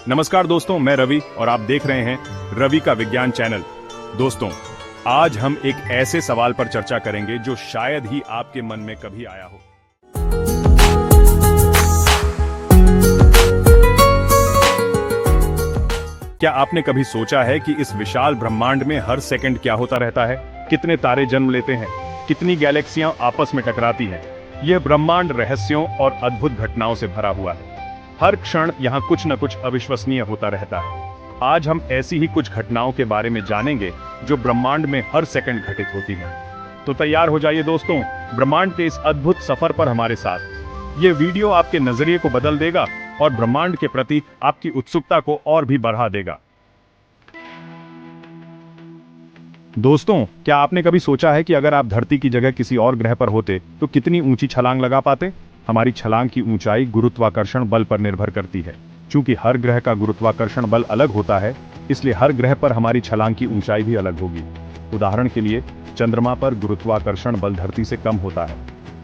नमस्कार दोस्तों, मैं रवि और आप देख रहे हैं रवि का विज्ञान चैनल। दोस्तों, आज हम एक ऐसे सवाल पर चर्चा करेंगे जो शायद ही आपके मन में कभी आया हो। क्या आपने कभी सोचा है कि इस विशाल ब्रह्मांड में हर सेकंड क्या होता रहता है? कितने तारे जन्म लेते हैं, कितनी गैलेक्सियां आपस में टकराती हैं? यह ब्रह्मांड रहस्यों और अद्भुत घटनाओं से भरा हुआ है। हर क्षण यहाँ कुछ न कुछ अविश्वसनीय होता रहता है। आज हम ऐसी ही कुछ घटनाओं के बारे में जानेंगे जो ब्रह्मांड में हर सेकंड घटित होती हैं। तो तैयार हो जाइए दोस्तों, ब्रह्मांड के इस अद्भुत सफर पर हमारे साथ। ये वीडियो आपके नजरिए को बदल देगा और ब्रह्मांड के प्रति आपकी उत्सुकता को और भी बढ़ा देगा। दोस्तों, क्या आपने कभी सोचा है कि अगर आप धरती की जगह किसी और ग्रह पर होते तो कितनी ऊंची छलांग लगा पाते? हमारी छलांग की ऊंचाई गुरुत्वाकर्षण बल पर निर्भर करती है। चूंकि हर ग्रह का गुरुत्वाकर्षण बल अलग होता है, इसलिए हर ग्रह पर हमारी छलांग की ऊंचाई भी अलग होगी। उदाहरण के लिए, चंद्रमा पर गुरुत्वाकर्षण बल धरती से कम होता है।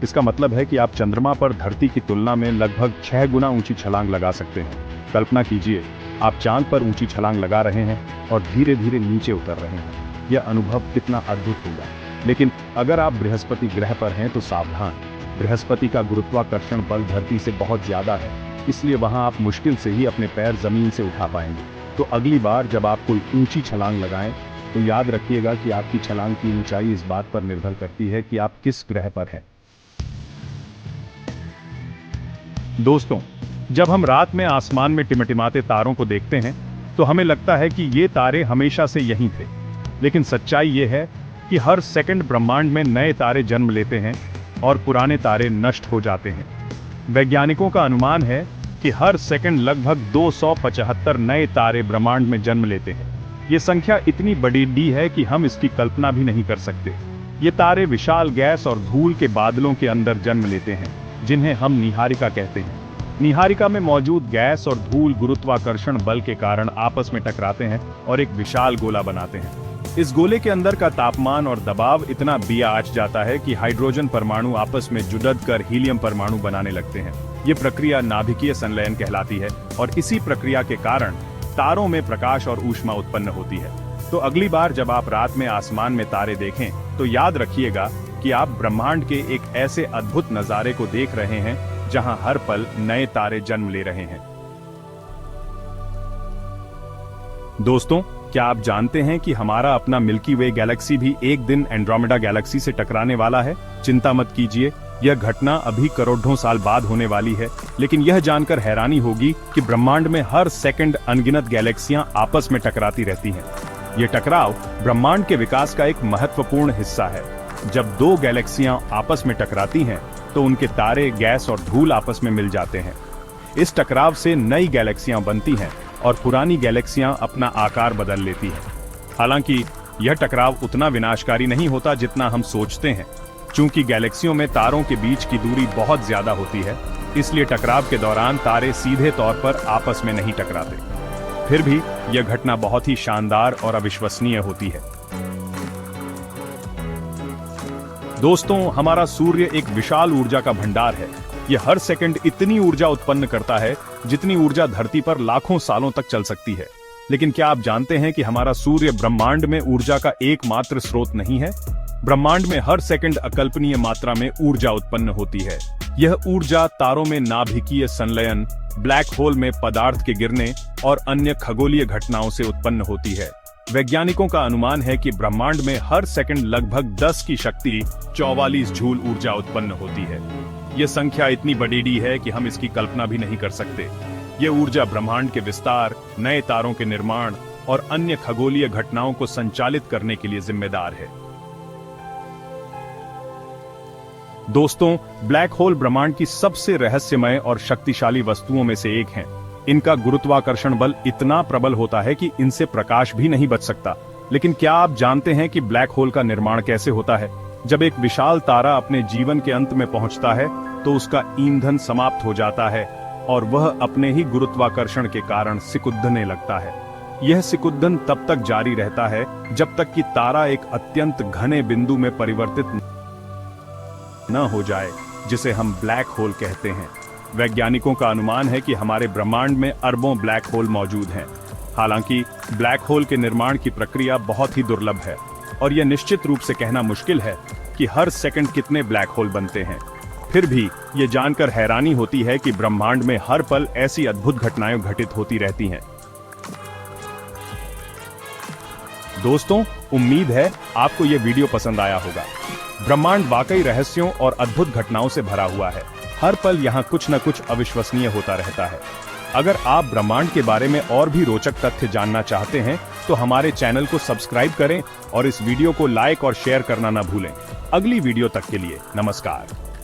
इसका मतलब है कि आप चंद्रमा पर धरती की तुलना में लगभग 6 गुना ऊंची छलांग लगा सकते हैं। कल्पना कीजिए, आप चांद पर ऊंची छलांग लगा रहे हैं और धीरे धीरे नीचे उतर रहे हैं। यह अनुभव कितना अद्भुत होगा। लेकिन अगर आप बृहस्पति ग्रह पर हैं तो सावधान, बृहस्पति का गुरुत्वाकर्षण बल धरती से बहुत ज्यादा है, इसलिए वहां आप मुश्किल से ही अपने पैर जमीन से उठा पाएंगे। तो अगली बार जब आप कोई ऊंची छलांग लगाएं तो याद रखिएगा कि आपकी छलांग की ऊंचाई इस बात पर निर्भर करती है कि आप किस ग्रह पर हैं। दोस्तों, जब हम रात में आसमान में टिमटिमाते तारों को देखते हैं तो हमें लगता है कि ये तारे हमेशा से यहीं थे। लेकिन सच्चाई ये है कि हर सेकंड ब्रह्मांड में नए तारे जन्म लेते हैं और पुराने तारे नष्ट हो जाते हैं। वैज्ञानिकों का अनुमान है कि हर सेकंड लगभग 275 नए तारे ब्रह्मांड में जन्म लेते हैं। ये संख्या इतनी बड़ी है कि हम इसकी कल्पना भी नहीं कर सकते। ये तारे विशाल गैस और धूल के बादलों के अंदर जन्म लेते हैं, जिन्हें हम नीहारिका कहते हैं। नीहारिका में मौजूद गैस और धूल गुरुत्वाकर्षण बल के कारण आपस में टकराते हैं और एक विशाल गोला बनाते हैं। इस गोले के अंदर का तापमान और दबाव इतना बियाच जाता है कि हाइड्रोजन परमाणु आपस में जुड़कर कर हीलियम परमाणु बनाने लगते हैं। ये प्रक्रिया नाभिकीय संलयन कहलाती है और इसी प्रक्रिया के कारण तारों में प्रकाश और ऊष्मा उत्पन्न होती है। तो अगली बार जब आप रात में आसमान में तारे देखें तो याद रखिएगा कि आप ब्रह्मांड के एक ऐसे अद्भुत नजारे को देख रहे हैं जहां हर पल नए तारे जन्म ले रहे हैं। दोस्तों, क्या आप जानते हैं कि हमारा अपना मिल्की वे गैलेक्सी भी एक दिन एंड्रोमेडा गैलेक्सी से टकराने वाला है? चिंता मत कीजिए, यह घटना अभी करोड़ों साल बाद होने वाली है। लेकिन यह जानकर हैरानी होगी कि ब्रह्मांड में हर सेकंड अनगिनत गैलेक्सियां आपस में टकराती रहती हैं। यह टकराव ब्रह्मांड के विकास का एक महत्वपूर्ण हिस्सा है। जब दो गैलेक्सियां आपस में टकराती हैं तो उनके तारे, गैस और धूल आपस में मिल जाते हैं। इस टकराव से नई गैलेक्सियां बनती हैं और पुरानी गैलेक्सियां अपना आकार बदल लेती हैं। हालांकि यह टकराव उतना विनाशकारी नहीं होता जितना हम सोचते हैं। चूंकि गैलेक्सियों में तारों के बीच की दूरी बहुत ज्यादा होती है, इसलिए टकराव के दौरान तारे सीधे तौर पर आपस में नहीं टकराते। फिर भी यह घटना बहुत ही शानदार और अविश्वसनीय होती है। दोस्तों, हमारा सूर्य एक विशाल ऊर्जा का भंडार है। यह हर सेकंड इतनी ऊर्जा उत्पन्न करता है जितनी ऊर्जा धरती पर लाखों सालों तक चल सकती है। लेकिन क्या आप जानते हैं कि हमारा सूर्य ब्रह्मांड में ऊर्जा का एकमात्र स्रोत नहीं है? ब्रह्मांड में हर सेकंड अकल्पनीय मात्रा में ऊर्जा उत्पन्न होती है। यह ऊर्जा तारों में नाभिकीय संलयन, ब्लैक होल में पदार्थ के गिरने और अन्य खगोलीय घटनाओं से उत्पन्न होती है। वैज्ञानिकों का अनुमान है कि ब्रह्मांड में हर सेकंड लगभग 10 की शक्ति 44 जूल ऊर्जा उत्पन्न होती है। यह संख्या इतनी बड़ी है कि हम इसकी कल्पना भी नहीं कर सकते। यह ऊर्जा ब्रह्मांड के विस्तार, नए तारों के निर्माण और अन्य खगोलीय घटनाओं को संचालित करने के लिए जिम्मेदार है। दोस्तों, ब्लैक होल ब्रह्मांड की सबसे रहस्यमय और शक्तिशाली वस्तुओं में से एक हैं। इनका गुरुत्वाकर्षण बल इतना प्रबल होता है कि इनसे प्रकाश भी नहीं बच सकता। लेकिन क्या आप जानते हैं कि ब्लैक होल का निर्माण कैसे होता है? जब एक विशाल तारा अपने जीवन के अंत में पहुंचता है तो उसका ईंधन समाप्त हो जाता है और वह अपने ही गुरुत्वाकर्षण के कारण सिकुड़ने लगता है। यह सिकुड़न तब तक जारी रहता है जब तक कि तारा एक अत्यंत घने बिंदु में परिवर्तित न हो जाए, जिसे हम ब्लैक होल कहते हैं। वैज्ञानिकों का अनुमान है कि हमारे ब्रह्मांड में अरबों ब्लैक होल मौजूद हैं। हालांकि ब्लैक होल के निर्माण की प्रक्रिया बहुत ही दुर्लभ है और यह निश्चित रूप से कहना मुश्किल है कि हर सेकंड कितने ब्लैक होल बनते हैं। फिर भी ये जानकर हैरानी होती है कि ब्रह्मांड में हर पल ऐसी अद्भुत घटनाएं घटित होती रहती हैं। दोस्तों, उम्मीद है आपको यह वीडियो पसंद आया होगा। ब्रह्मांड वाकई रहस्यों और अद्भुत घटनाओं से भरा हुआ है। हर पल यहाँ कुछ न कुछ अविश्वसनीय होता रहता है। अगर आप ब्रह्मांड के बारे में और भी रोचक तथ्य जानना चाहते हैं तो हमारे चैनल को सब्सक्राइब करें और इस वीडियो को लाइक और शेयर करना न भूलें। अगली वीडियो तक के लिए नमस्कार।